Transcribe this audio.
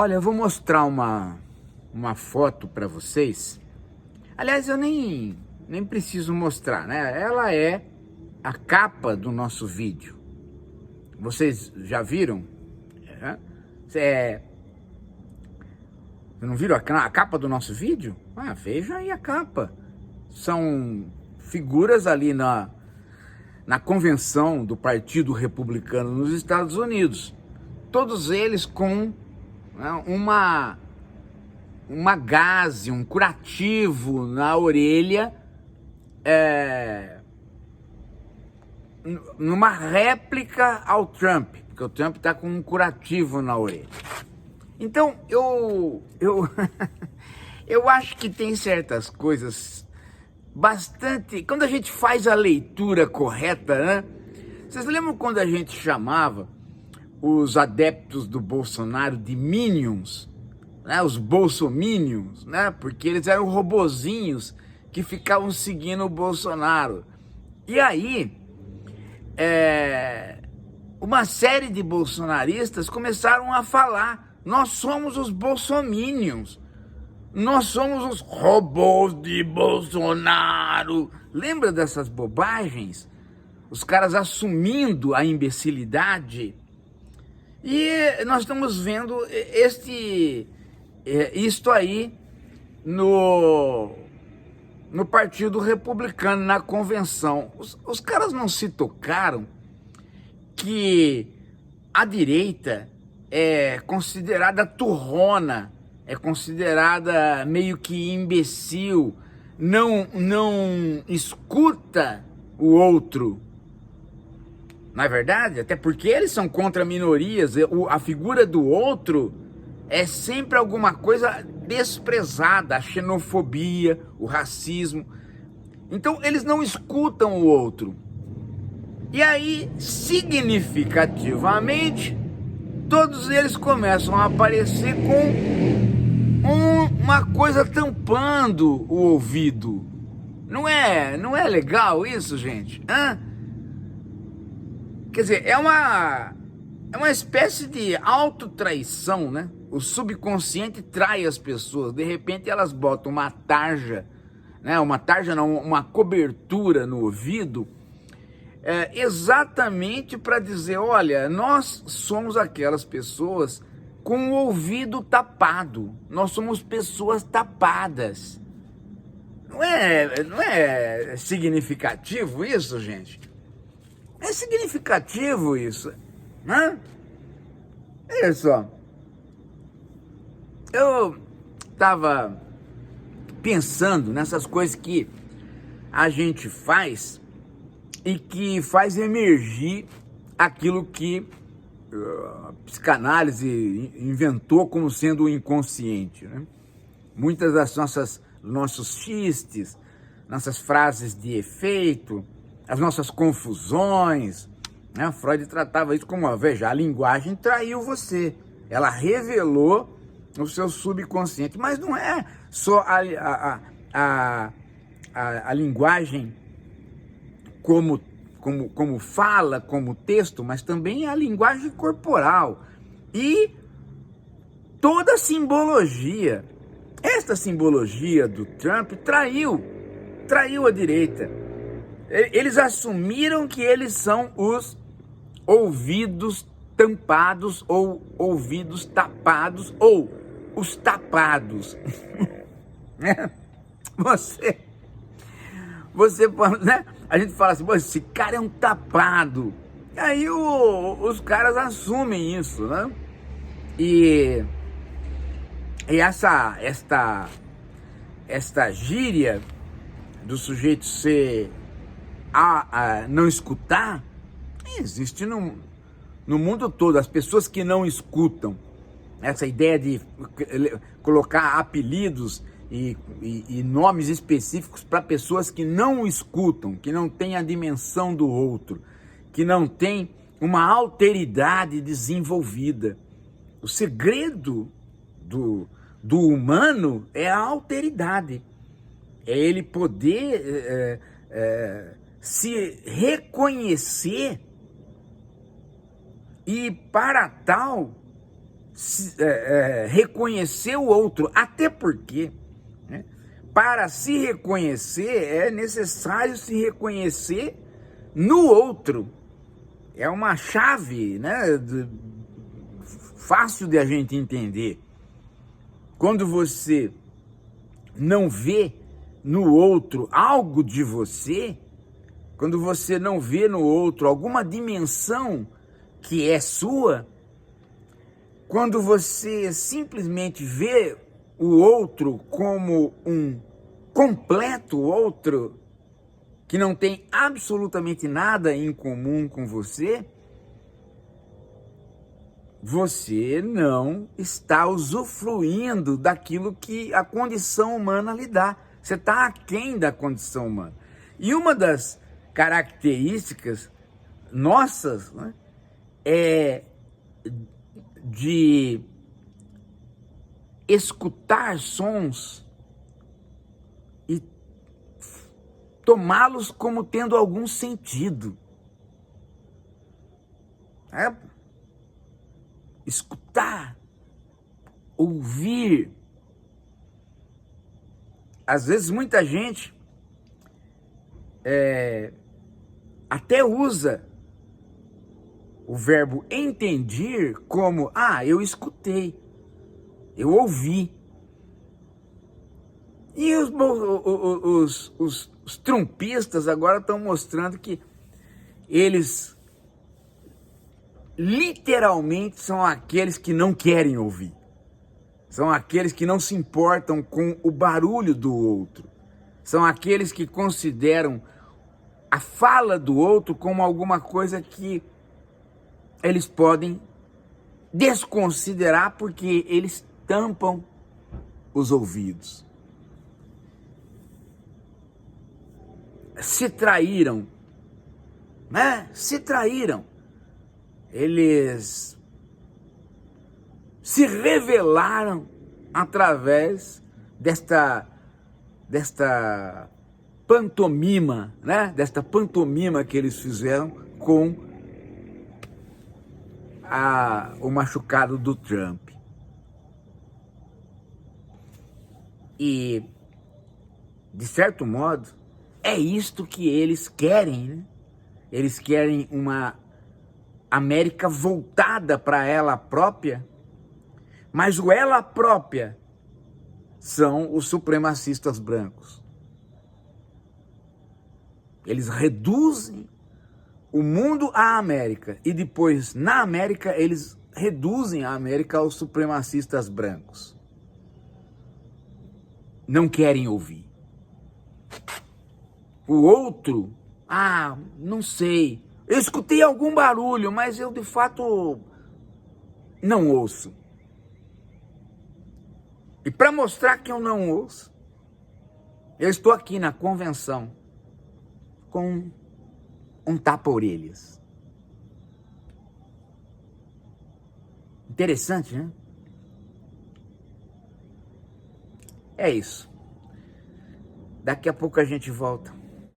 Olha, eu vou mostrar uma foto para vocês. Aliás, eu nem preciso mostrar, né? Ela é a capa do nosso vídeo. Vocês já viram? Vocês não viram a capa do nosso vídeo? Veja aí a capa. São figuras ali na convenção do Partido Republicano nos Estados Unidos. Todos eles com uma gaze, um curativo na orelha, numa réplica ao Trump, porque o Trump está com um curativo na orelha. Então, eu acho que tem certas coisas bastante... Quando a gente faz a leitura correta, né? Vocês lembram quando a gente chamava os adeptos do Bolsonaro de Minions, né? Os Bolsominions, né? Porque eles eram robozinhos que ficavam seguindo o Bolsonaro. E aí, uma série de bolsonaristas começaram a falar: nós somos os Bolsominions, nós somos os robôs de Bolsonaro. Lembra dessas bobagens? Os caras assumindo a imbecilidade. E nós estamos vendo isto aí no Partido Republicano, na convenção. Os caras não se tocaram que a direita é considerada turrona, é considerada meio que imbecil, não escuta o outro. Não é verdade? Até porque eles são contra minorias, a figura do outro é sempre alguma coisa desprezada, a xenofobia, o racismo. Então eles não escutam o outro. E aí, significativamente, todos eles começam a aparecer com uma coisa tampando o ouvido. Não é legal isso, gente? Quer dizer, é uma espécie de autotraição, né? O subconsciente trai as pessoas. De repente elas botam uma tarja, né? Uma cobertura no ouvido, exatamente para dizer: olha, nós somos aquelas pessoas com o ouvido tapado. Nós somos pessoas tapadas. Não é significativo isso, gente? É significativo isso, né? Olha só, eu estava pensando nessas coisas que a gente faz e que faz emergir aquilo que a psicanálise inventou como sendo o inconsciente, né? Muitas das nossos xistes, nossas frases de efeito, as nossas confusões, né? Freud tratava isso como: veja, a linguagem traiu você, ela revelou o seu subconsciente. Mas não é só a linguagem como fala, como texto, mas também a linguagem corporal e toda a simbologia. Esta simbologia do Trump traiu a direita. Eles assumiram que eles são os ouvidos tampados, ou ouvidos tapados, ou os tapados. Você pode, né? A gente fala assim: esse cara é um tapado. E aí os caras assumem isso, né? E esta gíria do sujeito ser não escutar existe no mundo todo. As pessoas que não escutam, essa ideia de colocar apelidos e nomes específicos para pessoas que não escutam, que não têm a dimensão do outro, que não têm uma alteridade desenvolvida. O segredo do humano é a alteridade, é ele poder se reconhecer e, para tal, reconhecer o outro, até porque, né, para se reconhecer é necessário se reconhecer no outro. É uma chave, né, fácil de a gente entender. Quando você não vê no outro algo de você, quando você não vê no outro alguma dimensão que é sua, quando você simplesmente vê o outro como um completo outro, que não tem absolutamente nada em comum com você, você não está usufruindo daquilo que a condição humana lhe dá. Você está aquém da condição humana. E uma das características nossas, né, é de escutar sons e tomá-los como tendo algum sentido. Escutar, ouvir. Às vezes muita gente até usa o verbo entender como, eu escutei, eu ouvi. E os trumpistas agora estão mostrando que eles literalmente são aqueles que não querem ouvir. São aqueles que não se importam com o barulho do outro. São aqueles que consideram a fala do outro como alguma coisa que eles podem desconsiderar porque eles tampam os ouvidos. Se traíram, né? Se traíram. Eles se revelaram através desta pantomima, né? Desta pantomima que eles fizeram com o machucado do Trump. E, de certo modo, é isto que eles querem, né? Eles querem uma América voltada para ela própria, mas o ela própria são os supremacistas brancos. Eles reduzem o mundo à América e depois, na América, eles reduzem a América aos supremacistas brancos. Não querem ouvir. O outro, não sei, eu escutei algum barulho, mas eu de fato não ouço. E para mostrar que eu não ouço, eu estou aqui na convenção com um tapa-orelhas. Interessante, né? É isso. Daqui a pouco a gente volta.